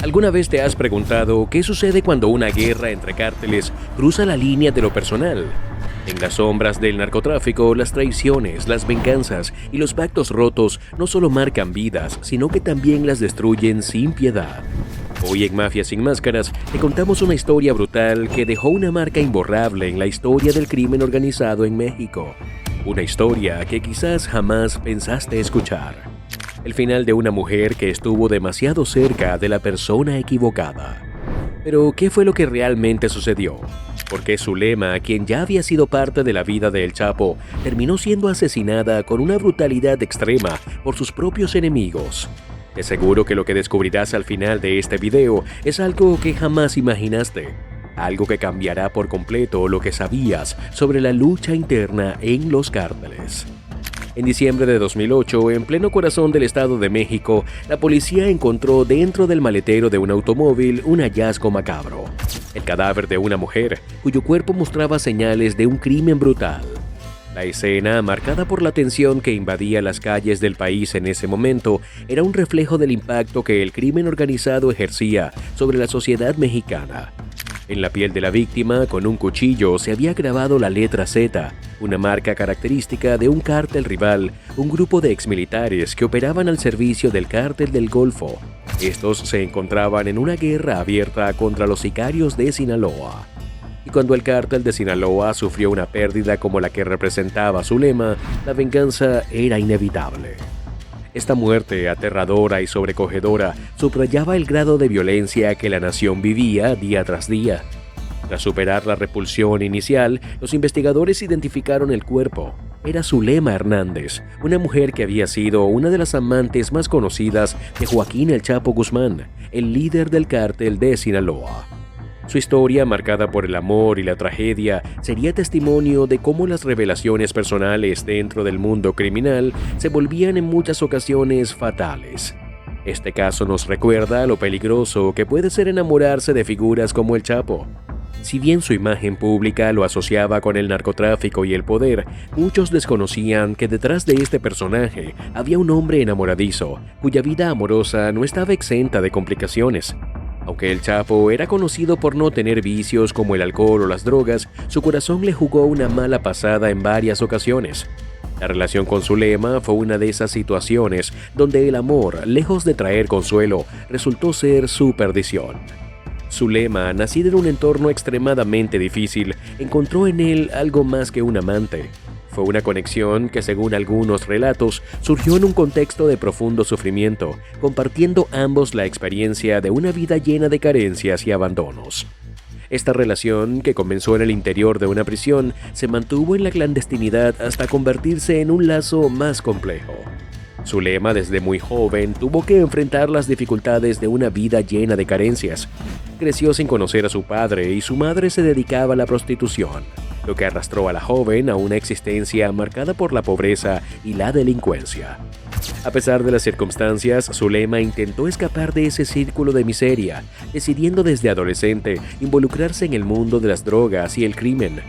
¿Alguna vez te has preguntado qué sucede cuando una guerra entre cárteles cruza la línea de lo personal? En las sombras del narcotráfico, las traiciones, las venganzas y los pactos rotos no solo marcan vidas, sino que también las destruyen sin piedad. Hoy en Mafia sin Máscaras te contamos una historia brutal que dejó una marca imborrable en la historia del crimen organizado en México. Una historia que quizás jamás pensaste escuchar. El final de una mujer que estuvo demasiado cerca de la persona equivocada. Pero, ¿qué fue lo que realmente sucedió? ¿Por qué Zulema, quien ya había sido parte de la vida de El Chapo, terminó siendo asesinada con una brutalidad extrema por sus propios enemigos? Te aseguro que lo que descubrirás al final de este video es algo que jamás imaginaste. Algo que cambiará por completo lo que sabías sobre la lucha interna en los cárteles. En diciembre de 2008, en pleno corazón del Estado de México, la policía encontró dentro del maletero de un automóvil un hallazgo macabro. El cadáver de una mujer, cuyo cuerpo mostraba señales de un crimen brutal. La escena, marcada por la tensión que invadía las calles del país en ese momento, era un reflejo del impacto que el crimen organizado ejercía sobre la sociedad mexicana. En la piel de la víctima, con un cuchillo, se había grabado la letra Z, una marca característica de un cártel rival, un grupo de exmilitares que operaban al servicio del cártel del Golfo. Estos se encontraban en una guerra abierta contra los sicarios de Sinaloa. Y cuando el cártel de Sinaloa sufrió una pérdida como la que representaba Zulema, la venganza era inevitable. Esta muerte aterradora y sobrecogedora subrayaba el grado de violencia que la nación vivía día tras día. Tras superar la repulsión inicial, los investigadores identificaron el cuerpo. Era Zulema Hernández, una mujer que había sido una de las amantes más conocidas de Joaquín El Chapo Guzmán, el líder del cártel de Sinaloa. Su historia, marcada por el amor y la tragedia, sería testimonio de cómo las revelaciones personales dentro del mundo criminal se volvían en muchas ocasiones fatales. Este caso nos recuerda lo peligroso que puede ser enamorarse de figuras como El Chapo. Si bien su imagen pública lo asociaba con el narcotráfico y el poder, muchos desconocían que detrás de este personaje había un hombre enamoradizo, cuya vida amorosa no estaba exenta de complicaciones. Aunque El Chapo era conocido por no tener vicios como el alcohol o las drogas, su corazón le jugó una mala pasada en varias ocasiones. La relación con Zulema fue una de esas situaciones donde el amor, lejos de traer consuelo, resultó ser su perdición. Zulema, nacida en un entorno extremadamente difícil, encontró en él algo más que un amante. Fue una conexión que, según algunos relatos, surgió en un contexto de profundo sufrimiento, compartiendo ambos la experiencia de una vida llena de carencias y abandonos. Esta relación, que comenzó en el interior de una prisión, se mantuvo en la clandestinidad hasta convertirse en un lazo más complejo. Zulema, desde muy joven, tuvo que enfrentar las dificultades de una vida llena de carencias. Creció sin conocer a su padre y su madre se dedicaba a la prostitución, lo que arrastró a la joven a una existencia marcada por la pobreza y la delincuencia. A pesar de las circunstancias, Zulema intentó escapar de ese círculo de miseria, decidiendo desde adolescente involucrarse en el mundo de las drogas y el crimen.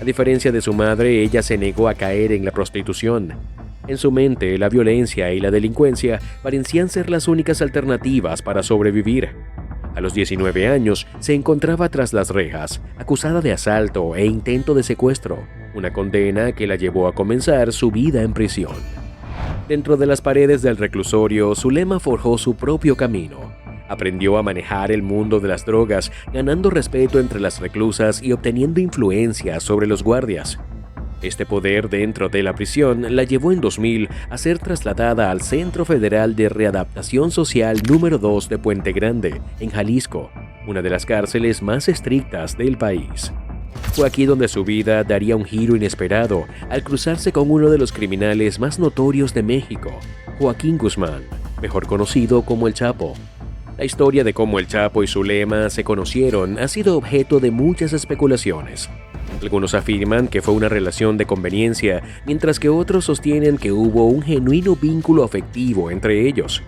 A diferencia de su madre, ella se negó a caer en la prostitución. En su mente, la violencia y la delincuencia parecían ser las únicas alternativas para sobrevivir. A los 19 años, se encontraba tras las rejas, acusada de asalto e intento de secuestro, una condena que la llevó a comenzar su vida en prisión. Dentro de las paredes del reclusorio, Zulema forjó su propio camino. Aprendió a manejar el mundo de las drogas, ganando respeto entre las reclusas y obteniendo influencia sobre los guardias. Este poder dentro de la prisión la llevó en 2000 a ser trasladada al Centro Federal de Readaptación Social número 2 de Puente Grande, en Jalisco, una de las cárceles más estrictas del país. Fue aquí donde su vida daría un giro inesperado al cruzarse con uno de los criminales más notorios de México, Joaquín Guzmán, mejor conocido como El Chapo. La historia de cómo El Chapo y Zulema se conocieron ha sido objeto de muchas especulaciones. Algunos afirman que fue una relación de conveniencia, mientras que otros sostienen que hubo un genuino vínculo afectivo entre ellos.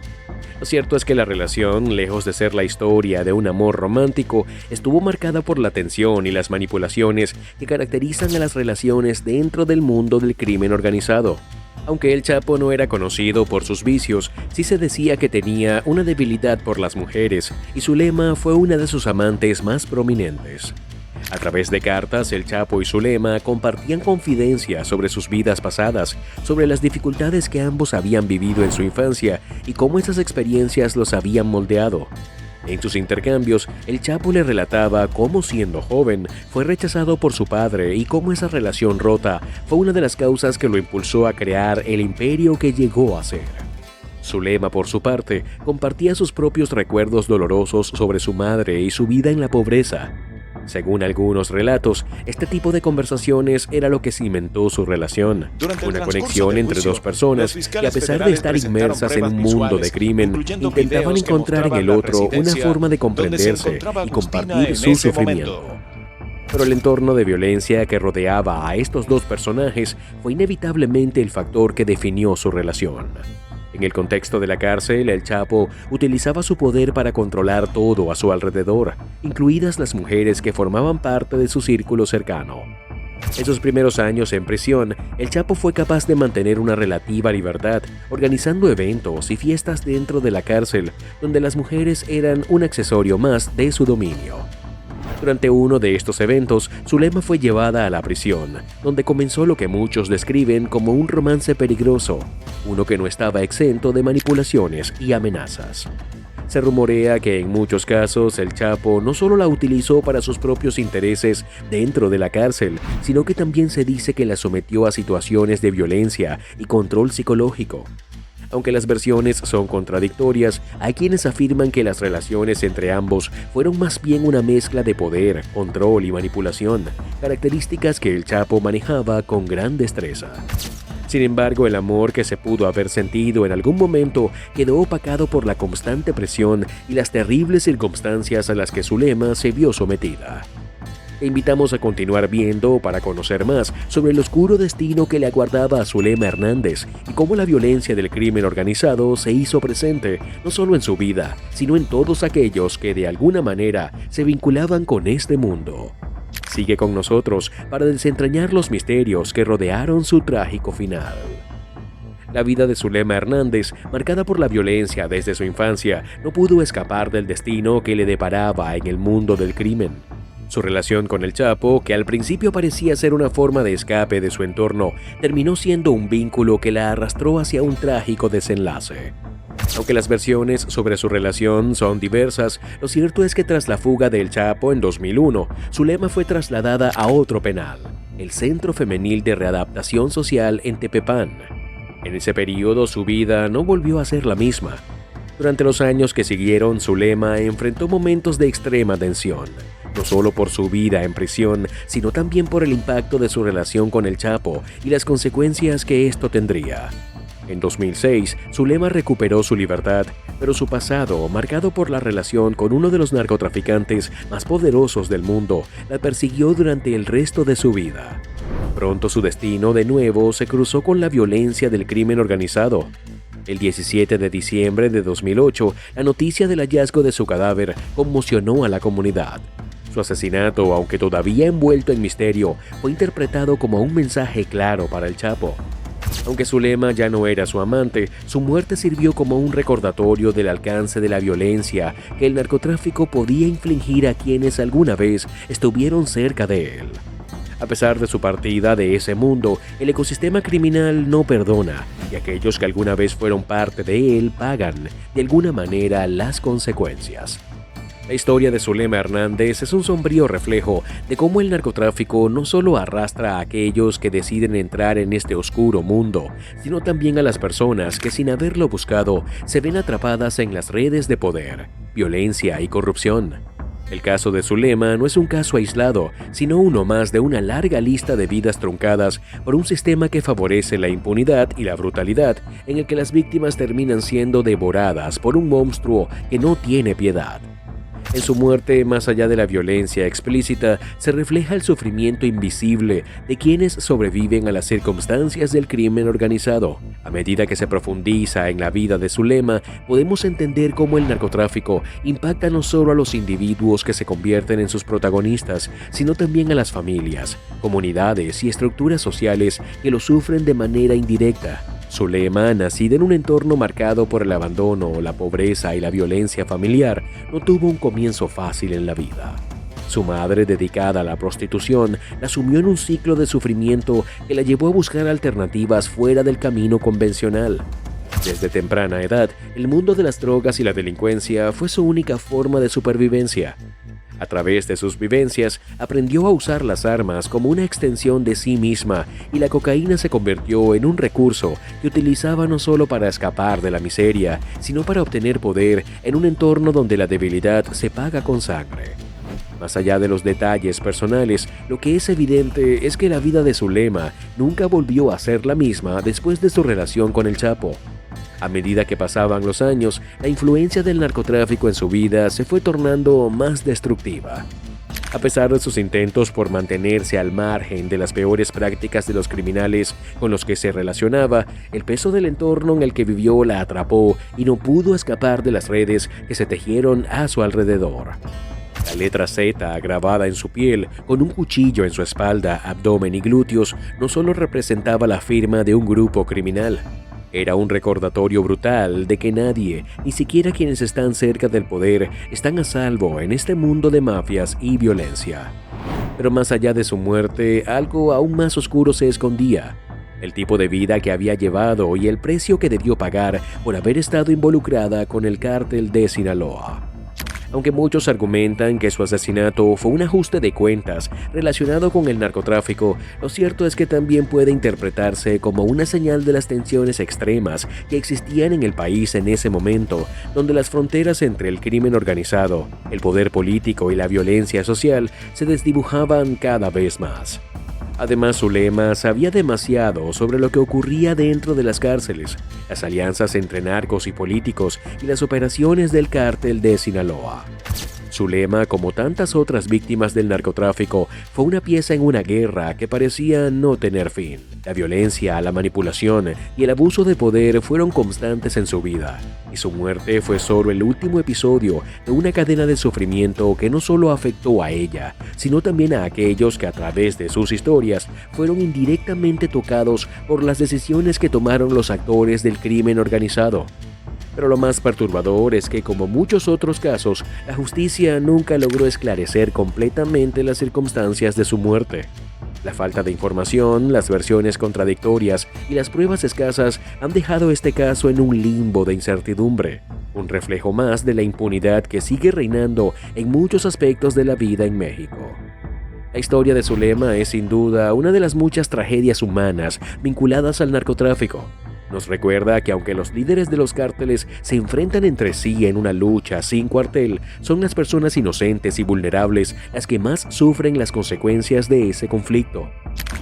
Lo cierto es que la relación, lejos de ser la historia de un amor romántico, estuvo marcada por la tensión y las manipulaciones que caracterizan a las relaciones dentro del mundo del crimen organizado. Aunque el Chapo no era conocido por sus vicios, sí se decía que tenía una debilidad por las mujeres y Zulema fue una de sus amantes más prominentes. A través de cartas, el Chapo y Zulema compartían confidencias sobre sus vidas pasadas, sobre las dificultades que ambos habían vivido en su infancia y cómo esas experiencias los habían moldeado. En sus intercambios, el Chapo le relataba cómo siendo joven fue rechazado por su padre y cómo esa relación rota fue una de las causas que lo impulsó a crear el imperio que llegó a ser. Zulema, por su parte, compartía sus propios recuerdos dolorosos sobre su madre y su vida en la pobreza. Según algunos relatos, este tipo de conversaciones era lo que cimentó su relación, una conexión entre dos personas que, a pesar de estar inmersas en un mundo de crimen, intentaban encontrar en el otro una forma de comprenderse y compartir su sufrimiento. Pero el entorno de violencia que rodeaba a estos dos personajes fue inevitablemente el factor que definió su relación. En el contexto de la cárcel, el Chapo utilizaba su poder para controlar todo a su alrededor, incluidas las mujeres que formaban parte de su círculo cercano. En sus primeros años en prisión, el Chapo fue capaz de mantener una relativa libertad, organizando eventos y fiestas dentro de la cárcel, donde las mujeres eran un accesorio más de su dominio. Durante uno de estos eventos, Zulema fue llevada a la prisión, donde comenzó lo que muchos describen como un romance peligroso, uno que no estaba exento de manipulaciones y amenazas. Se rumorea que en muchos casos el Chapo no solo la utilizó para sus propios intereses dentro de la cárcel, sino que también se dice que la sometió a situaciones de violencia y control psicológico. Aunque las versiones son contradictorias, hay quienes afirman que las relaciones entre ambos fueron más bien una mezcla de poder, control y manipulación, características que el Chapo manejaba con gran destreza. Sin embargo, el amor que se pudo haber sentido en algún momento quedó opacado por la constante presión y las terribles circunstancias a las que Zulema se vio sometida. Te invitamos a continuar viendo para conocer más sobre el oscuro destino que le aguardaba a Zulema Hernández y cómo la violencia del crimen organizado se hizo presente no solo en su vida, sino en todos aquellos que de alguna manera se vinculaban con este mundo. Sigue con nosotros para desentrañar los misterios que rodearon su trágico final. La vida de Zulema Hernández, marcada por la violencia desde su infancia, no pudo escapar del destino que le deparaba en el mundo del crimen. Su relación con el Chapo, que al principio parecía ser una forma de escape de su entorno, terminó siendo un vínculo que la arrastró hacia un trágico desenlace. Aunque las versiones sobre su relación son diversas, lo cierto es que tras la fuga del Chapo en 2001, Zulema fue trasladada a otro penal, el Centro Femenil de Readaptación Social en Tepepán. En ese periodo su vida no volvió a ser la misma. Durante los años que siguieron, Zulema enfrentó momentos de extrema tensión, no solo por su vida en prisión, sino también por el impacto de su relación con el Chapo y las consecuencias que esto tendría. En 2006, Zulema recuperó su libertad, pero su pasado, marcado por la relación con uno de los narcotraficantes más poderosos del mundo, la persiguió durante el resto de su vida. Pronto su destino de nuevo se cruzó con la violencia del crimen organizado. El 17 de diciembre de 2008, la noticia del hallazgo de su cadáver conmocionó a la comunidad. Su asesinato, aunque todavía envuelto en misterio, fue interpretado como un mensaje claro para el Chapo. Aunque Zulema ya no era su amante, su muerte sirvió como un recordatorio del alcance de la violencia que el narcotráfico podía infligir a quienes alguna vez estuvieron cerca de él. A pesar de su partida de ese mundo, el ecosistema criminal no perdona, y aquellos que alguna vez fueron parte de él pagan, de alguna manera, las consecuencias. La historia de Zulema Hernández es un sombrío reflejo de cómo el narcotráfico no solo arrastra a aquellos que deciden entrar en este oscuro mundo, sino también a las personas que sin haberlo buscado se ven atrapadas en las redes de poder, violencia y corrupción. El caso de Zulema no es un caso aislado, sino uno más de una larga lista de vidas truncadas por un sistema que favorece la impunidad y la brutalidad, en el que las víctimas terminan siendo devoradas por un monstruo que no tiene piedad. En su muerte, más allá de la violencia explícita, se refleja el sufrimiento invisible de quienes sobreviven a las circunstancias del crimen organizado. A medida que se profundiza en la vida de Zulema, podemos entender cómo el narcotráfico impacta no solo a los individuos que se convierten en sus protagonistas, sino también a las familias, comunidades y estructuras sociales que lo sufren de manera indirecta. Zulema, nacida en un entorno marcado por el abandono, la pobreza y la violencia familiar, no tuvo un comienzo fácil en la vida. Su madre, dedicada a la prostitución, la sumió en un ciclo de sufrimiento que la llevó a buscar alternativas fuera del camino convencional. Desde temprana edad, el mundo de las drogas y la delincuencia fue su única forma de supervivencia. A través de sus vivencias, aprendió a usar las armas como una extensión de sí misma y la cocaína se convirtió en un recurso que utilizaba no solo para escapar de la miseria, sino para obtener poder en un entorno donde la debilidad se paga con sangre. Más allá de los detalles personales, lo que es evidente es que la vida de Zulema nunca volvió a ser la misma después de su relación con el Chapo. A medida que pasaban los años, la influencia del narcotráfico en su vida se fue tornando más destructiva. A pesar de sus intentos por mantenerse al margen de las peores prácticas de los criminales con los que se relacionaba, el peso del entorno en el que vivió la atrapó y no pudo escapar de las redes que se tejieron a su alrededor. La letra Z, grabada en su piel, con un cuchillo en su espalda, abdomen y glúteos, no solo representaba la firma de un grupo criminal. Era un recordatorio brutal de que nadie, ni siquiera quienes están cerca del poder, están a salvo en este mundo de mafias y violencia. Pero más allá de su muerte, algo aún más oscuro se escondía. El tipo de vida que había llevado y el precio que debió pagar por haber estado involucrada con el cártel de Sinaloa. Aunque muchos argumentan que su asesinato fue un ajuste de cuentas relacionado con el narcotráfico, lo cierto es que también puede interpretarse como una señal de las tensiones extremas que existían en el país en ese momento, donde las fronteras entre el crimen organizado, el poder político y la violencia social se desdibujaban cada vez más. Además, Zulema sabía demasiado sobre lo que ocurría dentro de las cárceles, las alianzas entre narcos y políticos y las operaciones del cártel de Sinaloa. Zulema, como tantas otras víctimas del narcotráfico, fue una pieza en una guerra que parecía no tener fin. La violencia, la manipulación y el abuso de poder fueron constantes en su vida, y su muerte fue solo el último episodio de una cadena de sufrimiento que no solo afectó a ella, sino también a aquellos que a través de sus historias fueron indirectamente tocados por las decisiones que tomaron los actores del crimen organizado. Pero lo más perturbador es que, como muchos otros casos, la justicia nunca logró esclarecer completamente las circunstancias de su muerte. La falta de información, las versiones contradictorias y las pruebas escasas han dejado este caso en un limbo de incertidumbre, un reflejo más de la impunidad que sigue reinando en muchos aspectos de la vida en México. La historia de Zulema es sin duda una de las muchas tragedias humanas vinculadas al narcotráfico. Nos recuerda que aunque los líderes de los cárteles se enfrentan entre sí en una lucha sin cuartel, son las personas inocentes y vulnerables las que más sufren las consecuencias de ese conflicto.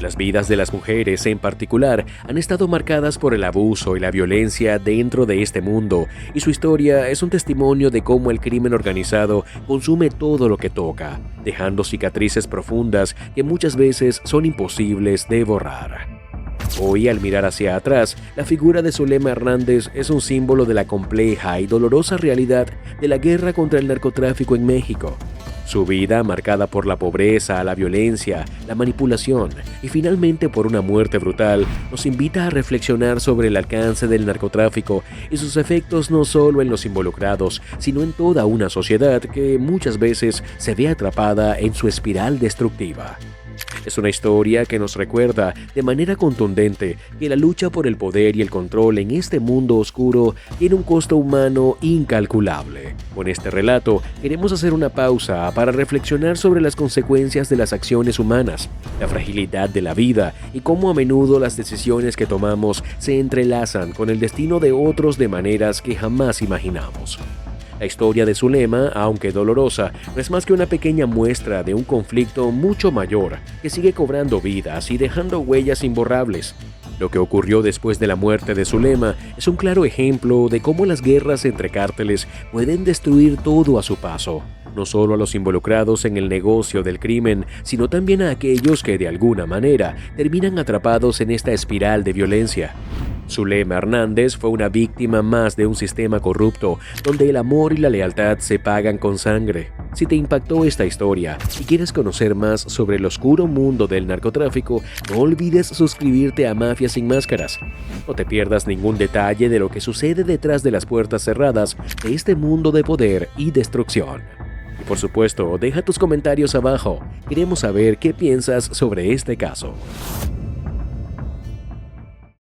Las vidas de las mujeres, en particular, han estado marcadas por el abuso y la violencia dentro de este mundo, y su historia es un testimonio de cómo el crimen organizado consume todo lo que toca, dejando cicatrices profundas que muchas veces son imposibles de borrar. Hoy, al mirar hacia atrás, la figura de Zulema Hernández es un símbolo de la compleja y dolorosa realidad de la guerra contra el narcotráfico en México. Su vida, marcada por la pobreza, la violencia, la manipulación y finalmente por una muerte brutal, nos invita a reflexionar sobre el alcance del narcotráfico y sus efectos no solo en los involucrados, sino en toda una sociedad que muchas veces se ve atrapada en su espiral destructiva. Es una historia que nos recuerda de manera contundente que la lucha por el poder y el control en este mundo oscuro tiene un costo humano incalculable. Con este relato queremos hacer una pausa para reflexionar sobre las consecuencias de las acciones humanas, la fragilidad de la vida y cómo a menudo las decisiones que tomamos se entrelazan con el destino de otros de maneras que jamás imaginamos. La historia de Zulema, aunque dolorosa, no es más que una pequeña muestra de un conflicto mucho mayor que sigue cobrando vidas y dejando huellas imborrables. Lo que ocurrió después de la muerte de Zulema es un claro ejemplo de cómo las guerras entre cárteles pueden destruir todo a su paso, no solo a los involucrados en el negocio del crimen, sino también a aquellos que de alguna manera terminan atrapados en esta espiral de violencia. Zulema Hernández fue una víctima más de un sistema corrupto donde el amor y la lealtad se pagan con sangre. Si te impactó esta historia y quieres conocer más sobre el oscuro mundo del narcotráfico, no olvides suscribirte a Mafia Sin Máscaras. No te pierdas ningún detalle de lo que sucede detrás de las puertas cerradas de este mundo de poder y destrucción. Y por supuesto, deja tus comentarios abajo. Queremos saber qué piensas sobre este caso.